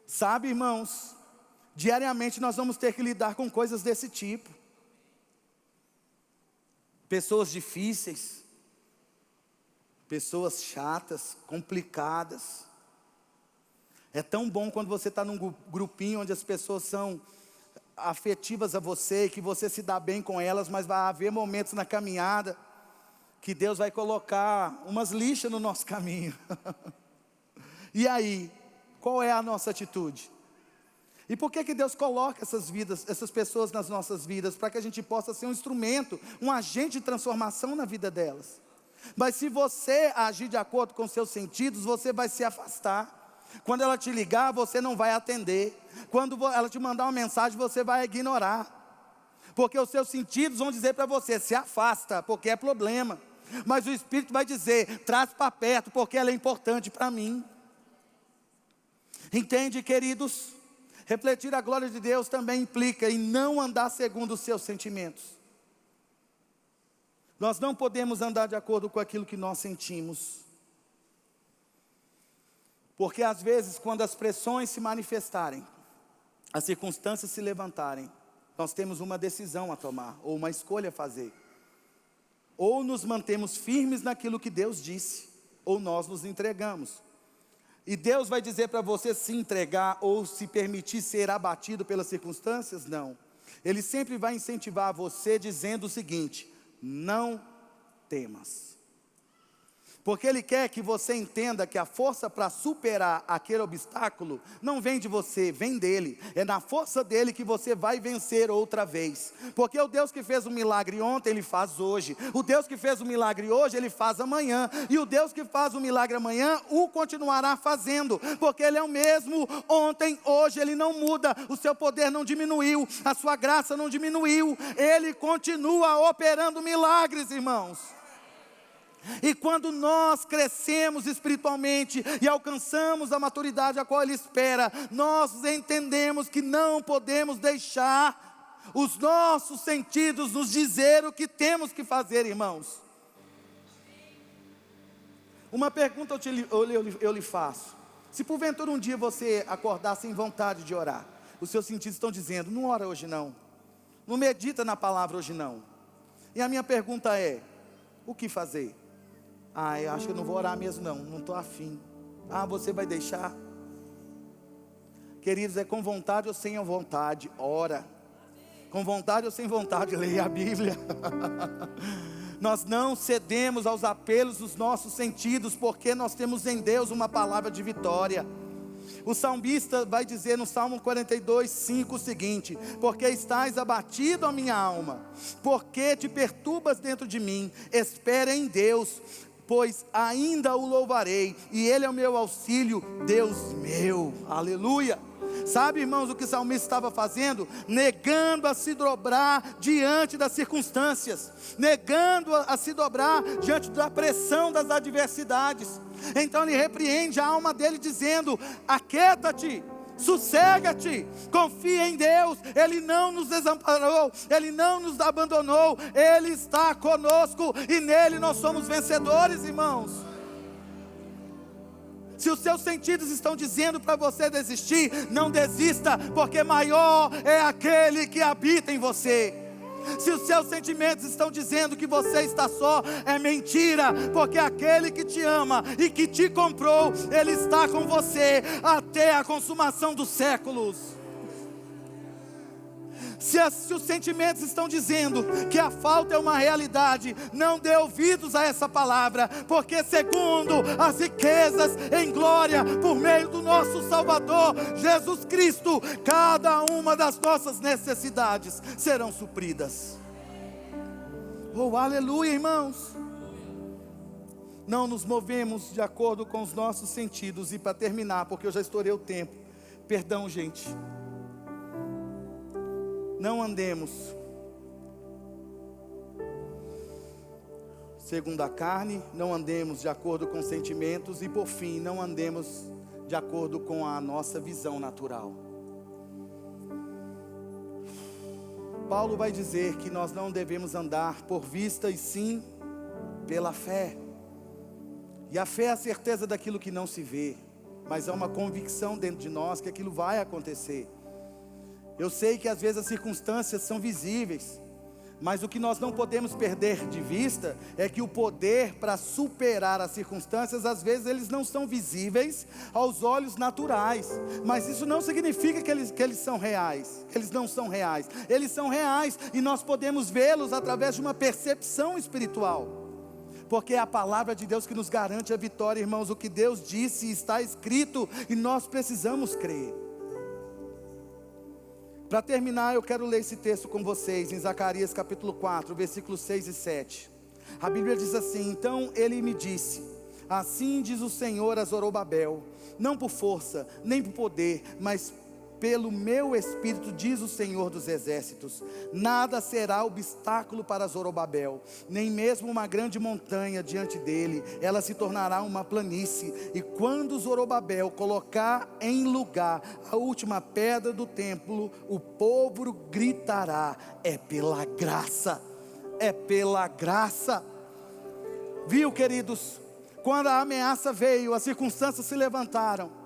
Sabe, irmãos, diariamente nós vamos ter que lidar com coisas desse tipo. Pessoas difíceis, pessoas chatas, complicadas. É tão bom quando você está num grupinho onde as pessoas são afetivas a você, que você se dá bem com elas, mas vai haver momentos na caminhada que Deus vai colocar umas lixas no nosso caminho. E aí, qual é a nossa atitude? E por que Deus coloca essas pessoas nas nossas vidas? Para que a gente possa ser um instrumento, um agente de transformação na vida delas. Mas se você agir de acordo com seus sentidos, você vai se afastar. Quando ela te ligar, você não vai atender. Quando ela te mandar uma mensagem, você vai ignorar. Porque os seus sentidos vão dizer para você: se afasta, porque é problema. Mas o Espírito vai dizer: traz para perto, porque ela é importante para mim. Entende, queridos? Refletir a glória de Deus também implica em não andar segundo os seus sentimentos. Nós não podemos andar de acordo com aquilo que nós sentimos. Porque às vezes, quando as pressões se manifestarem, as circunstâncias se levantarem, nós temos uma decisão a tomar, ou uma escolha a fazer. Ou nos mantemos firmes naquilo que Deus disse, ou nós nos entregamos. E Deus vai dizer para você se entregar ou se permitir ser abatido pelas circunstâncias? Não. Ele sempre vai incentivar você dizendo o seguinte: não temas. Porque Ele quer que você entenda que a força para superar aquele obstáculo não vem de você, vem dEle. É na força dEle que você vai vencer outra vez. Porque o Deus que fez o milagre ontem, Ele faz hoje. O Deus que fez o milagre hoje, Ele faz amanhã. E o Deus que faz o milagre amanhã, o continuará fazendo. Porque Ele é o mesmo ontem, hoje, Ele não muda. O seu poder não diminuiu, a sua graça não diminuiu. Ele continua operando milagres, irmãos. E quando nós crescemos espiritualmente e alcançamos a maturidade a qual Ele espera, nós entendemos que não podemos deixar os nossos sentidos nos dizer o que temos que fazer, irmãos. Uma pergunta eu lhe faço: se porventura um dia você acordar sem vontade de orar, os seus sentidos estão dizendo: não ora hoje não, não medita na palavra hoje não. E a minha pergunta é: o que fazer? Eu acho que eu não vou orar mesmo não estou afim. Você vai deixar? Queridos, é com vontade ou sem vontade, ora. Com vontade ou sem vontade, leia a Bíblia. Nós não cedemos aos apelos dos nossos sentidos, porque nós temos em Deus uma palavra de vitória. O salmista vai dizer no Salmo 42:5 o seguinte: porque estás abatido a minha alma, porque te perturbas dentro de mim, espera em Deus, pois ainda o louvarei, e Ele é o meu auxílio, Deus meu. Aleluia. Sabe, irmãos, o que o salmista estava fazendo? Negando a se dobrar diante das circunstâncias, negando a se dobrar diante da pressão das adversidades. Então ele repreende a alma dele dizendo: aquieta-te, sossega-te, confia em Deus. Ele não nos desamparou, Ele não nos abandonou, Ele está conosco e nele nós somos vencedores, irmãos. Se os seus sentidos estão dizendo para você desistir, não desista, porque maior é aquele que habita em você. Se os seus sentimentos estão dizendo que você está só, é mentira, porque aquele que te ama e que te comprou, Ele está com você até a consumação dos séculos. Se os sentimentos estão dizendo que a falta é uma realidade, não dê ouvidos a essa palavra, porque segundo as riquezas em glória, por meio do nosso Salvador, Jesus Cristo, cada uma das nossas necessidades serão supridas. Oh, aleluia, irmãos. Não nos movemos de acordo com os nossos sentidos. E para terminar, porque eu já estourei o tempo, perdão, gente, não andemos segundo a carne, não andemos de acordo com sentimentos, e por fim, não andemos de acordo com a nossa visão natural. Paulo vai dizer que nós não devemos andar por vista, e sim pela fé. E a fé é a certeza daquilo que não se vê, mas é uma convicção dentro de nós que aquilo vai acontecer. Eu sei que às vezes as circunstâncias são visíveis, mas o que nós não podemos perder de vista é que o poder para superar as circunstâncias, às vezes eles não são visíveis aos olhos naturais, mas isso não significa que eles são reais. Eles não são reais, eles são reais, e nós podemos vê-los através de uma percepção espiritual, porque é a palavra de Deus que nos garante a vitória, irmãos. O que Deus disse está escrito, e nós precisamos crer. Para terminar, eu quero ler esse texto com vocês, em Zacarias capítulo 4, versículos 6 e 7. A Bíblia diz assim: então ele me disse: assim diz o Senhor a Zorobabel, não por força, nem por poder, mas pelo meu Espírito, diz o Senhor dos Exércitos. Nada será obstáculo para Zorobabel, nem mesmo uma grande montanha diante dele. Ela se tornará uma planície. E quando Zorobabel colocar em lugar a última pedra do templo, o povo gritará: é pela graça, é pela graça. Viu, queridos? Quando a ameaça veio, as circunstâncias se levantaram.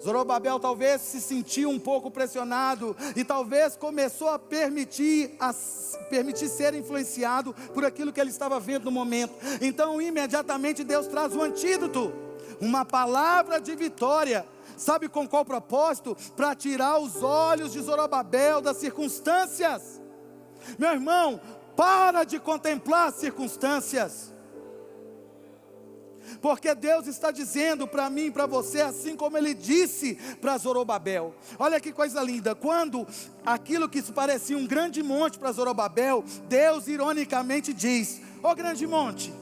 Zorobabel talvez se sentiu um pouco pressionado, e talvez começou a permitir ser influenciado por aquilo que ele estava vendo no momento. Então imediatamente Deus traz o antídoto. uma palavra de vitória. Sabe com qual propósito? Para tirar os olhos de Zorobabel das circunstâncias. Meu irmão, para de contemplar as circunstâncias, porque Deus está dizendo para mim e para você, assim como Ele disse para Zorobabel. Olha que coisa linda, quando aquilo que se parecia um grande monte para Zorobabel, Deus ironicamente diz: ó grande monte,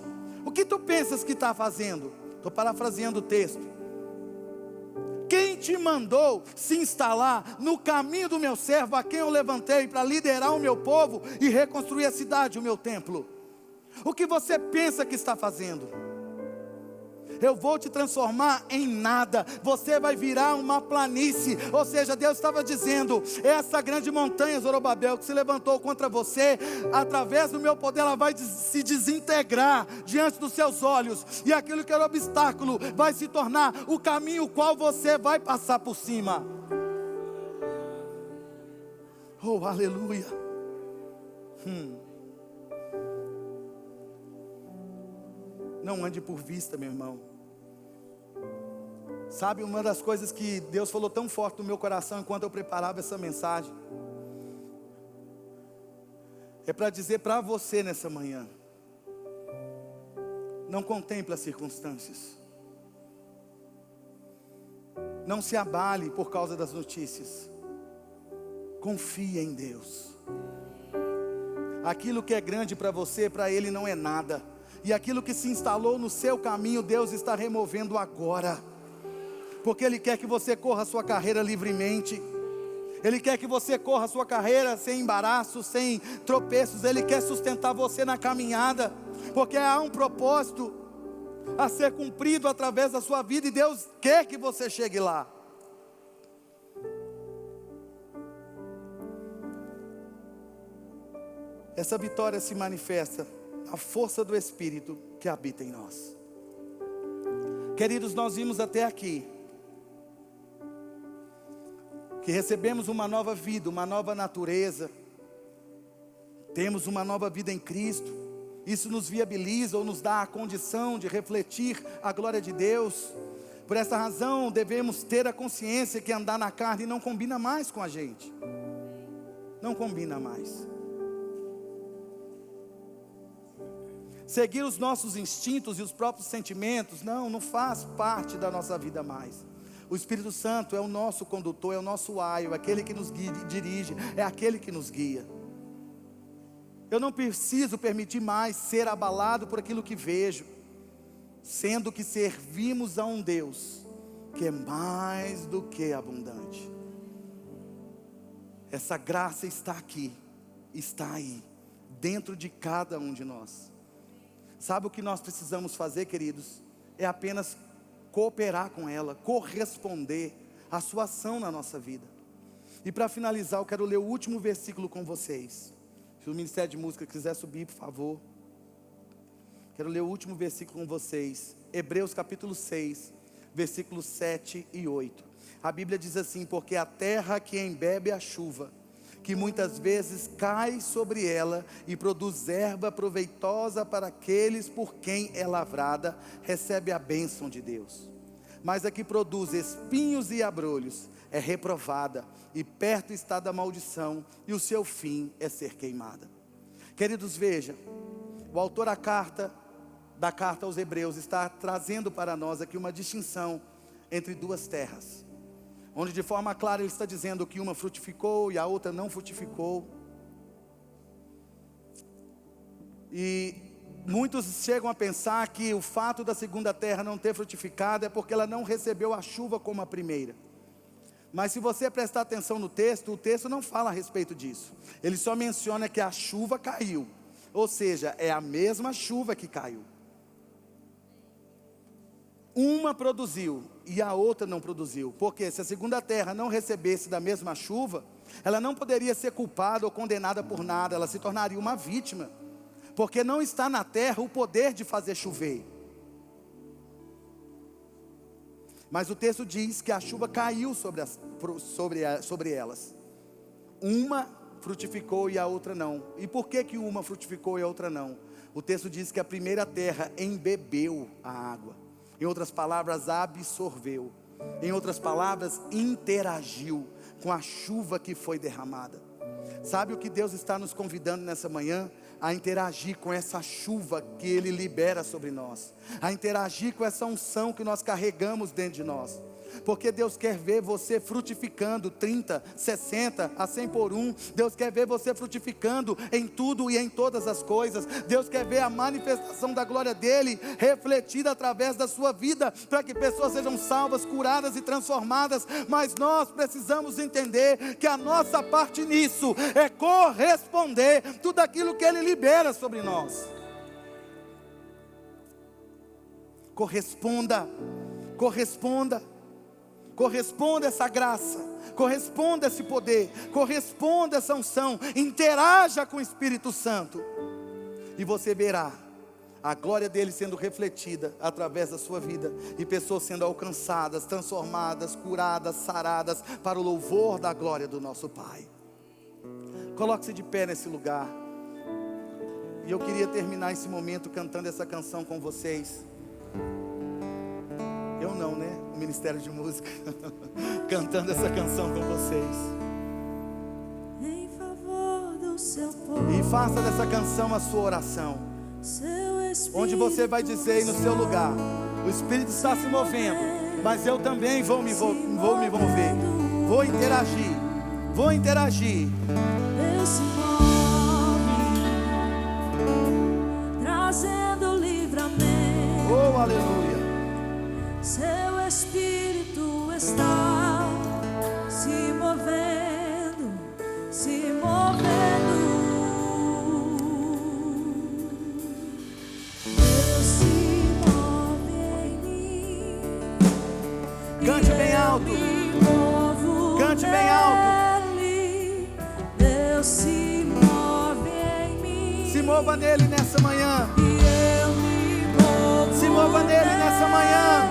o que tu pensas que está fazendo? Estou parafraseando o texto. Quem te mandou se instalar no caminho do meu servo, a quem eu levantei para liderar o meu povo e reconstruir a cidade, o meu templo? O que você pensa que está fazendo? Eu vou te transformar em nada, você vai virar uma planície. Ou seja, Deus estava dizendo: essa grande montanha, Zorobabel, que se levantou contra você, através do meu poder, ela vai se desintegrar diante dos seus olhos, e aquilo que era obstáculo vai se tornar o caminho qual você vai passar por cima. Oh, aleluia. Não ande por vista, meu irmão. Sabe, uma das coisas que Deus falou tão forte no meu coração enquanto eu preparava essa mensagem, é para dizer para você nessa manhã: não contemple as circunstâncias, não se abale por causa das notícias, confia em Deus. Aquilo que é grande para você, para Ele não é nada, e aquilo que se instalou no seu caminho, Deus está removendo agora, porque Ele quer que você corra a sua carreira livremente. Ele quer que você corra a sua carreira sem embaraço, sem tropeços. Ele quer sustentar você na caminhada, porque há um propósito a ser cumprido através da sua vida, e Deus quer que você chegue lá. Essa vitória se manifesta na força do Espírito que habita em nós. Queridos, nós vimos até aqui que recebemos uma nova vida, uma nova natureza, temos uma nova vida em Cristo. Isso nos viabiliza ou nos dá a condição de refletir a glória de Deus. Por essa razão devemos ter a consciência que andar na carne não combina mais com a gente. Não combina mais. Seguir os nossos instintos e os próprios sentimentos, não faz parte da nossa vida mais. O Espírito Santo é o nosso condutor, é o nosso aio, aquele que nos dirige, é aquele que nos guia. Eu não preciso permitir mais ser abalado por aquilo que vejo, sendo que servimos a um Deus que é mais do que abundante. Essa graça está aqui, está aí, dentro de cada um de nós. Sabe o que nós precisamos fazer, queridos? É apenas cooperar com ela, corresponder à sua ação na nossa vida. E para finalizar, eu quero ler o último versículo com vocês. Se o Ministério de Música quiser subir, por favor. Quero ler o último versículo com vocês. Hebreus capítulo 6, versículos 7 e 8. A Bíblia diz assim: porque a terra que embebe a chuva, que muitas vezes cai sobre ela e produz erva proveitosa para aqueles por quem é lavrada, recebe a bênção de Deus. Mas a que produz espinhos e abrolhos é reprovada, e perto está da maldição, e o seu fim é ser queimada. Queridos, veja, o autor da carta aos Hebreus está trazendo para nós aqui uma distinção entre duas terras, onde de forma clara ele está dizendo que uma frutificou e a outra não frutificou. E muitos chegam a pensar que o fato da segunda terra não ter frutificado é porque ela não recebeu a chuva como a primeira. Mas se você prestar atenção no texto, o texto não fala a respeito disso. Ele só menciona que a chuva caiu, ou seja, é a mesma chuva que caiu. Uma produziu e a outra não produziu, porque se a segunda terra não recebesse da mesma chuva, ela não poderia ser culpada ou condenada por nada, ela se tornaria uma vítima, porque não está na terra o poder de fazer chover. Mas o texto diz que a chuva caiu sobre elas. Uma frutificou e a outra não. E por que uma frutificou e a outra não? O texto diz que a primeira terra embebeu a água. Em outras palavras, absorveu. Em outras palavras, interagiu com a chuva que foi derramada. Sabe o que Deus está nos convidando nessa manhã? A interagir com essa chuva que Ele libera sobre nós, a interagir com essa unção que nós carregamos dentro de nós. Porque Deus quer ver você frutificando 30, 60, a 100 por 1. Deus quer ver você frutificando em tudo e em todas as coisas. Deus quer ver a manifestação da glória dEle refletida através da sua vida, para que pessoas sejam salvas, curadas e transformadas. Mas nós precisamos entender que a nossa parte nisso é corresponder tudo aquilo que Ele libera sobre nós. Corresponda, corresponda. Corresponda essa graça, corresponda esse poder, corresponda essa unção, interaja com o Espírito Santo, e você verá a glória dele sendo refletida através da sua vida, e pessoas sendo alcançadas, transformadas, curadas, saradas, para o louvor da glória do nosso Pai. Coloque-se de pé nesse lugar, e eu queria terminar esse momento cantando essa canção com vocês. Eu não, né? O Ministério de Música cantando essa canção com vocês. Em favor do seu povo, e faça dessa canção a sua oração, onde você vai dizer no seu lugar: o Espírito está se movendo, mas eu também vou me mover, vou interagir, vou interagir. Deus se move, trazendo livramento. Oh, aleluia. Seu Espírito está se movendo, se movendo. Deus se move em mim. Cante bem alto. Cante bem alto. Deus se move em mim. Se mova nele nessa manhã. E eu me movo. Se mova nele nessa manhã.